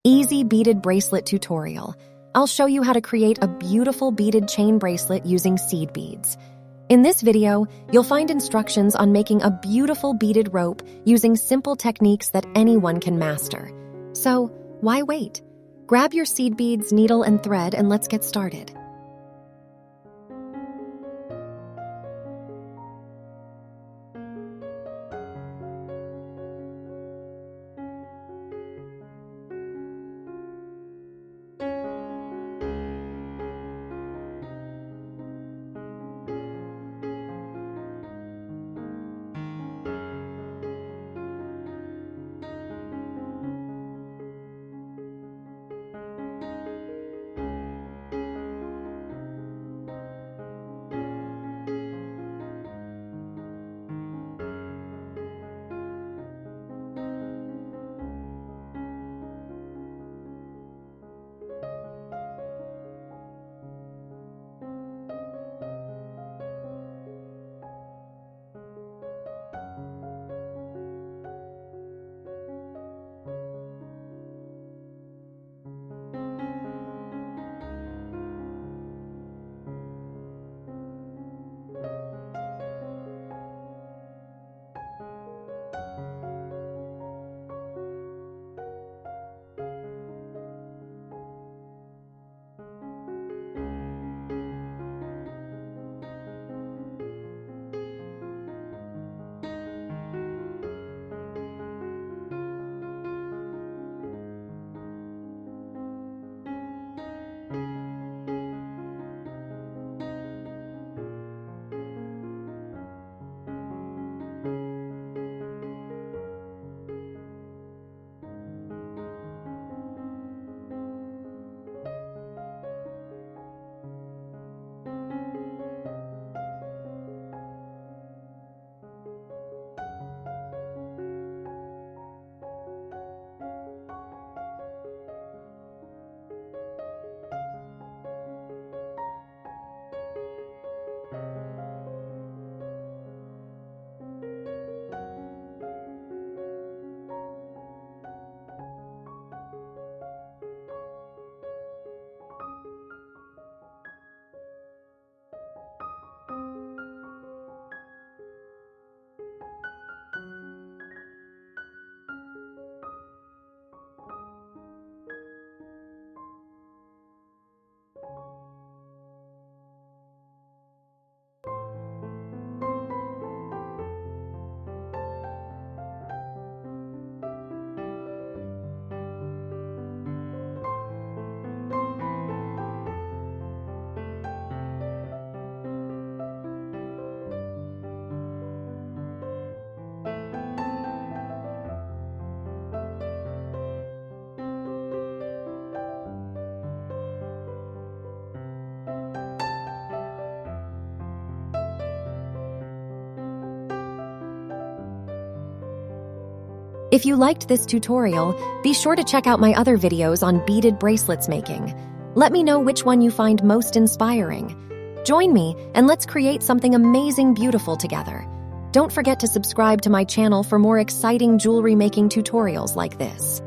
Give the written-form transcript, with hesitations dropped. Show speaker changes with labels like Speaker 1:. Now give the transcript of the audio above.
Speaker 1: Easy beaded bracelet tutorial. I'll show you how to create a beautiful beaded chain bracelet using seed beads. In this video, you'll find instructions on making a beautiful beaded rope using simple techniques that anyone can master. So, why wait? Grab your seed beads, needle, and thread, and let's get started. If you liked this tutorial, be sure to check out my other videos on beaded bracelets making. Let me know which one you find most inspiring. Join me and let's create something amazing beautiful together. Don't forget to subscribe to my channel for more exciting jewelry making tutorials like this.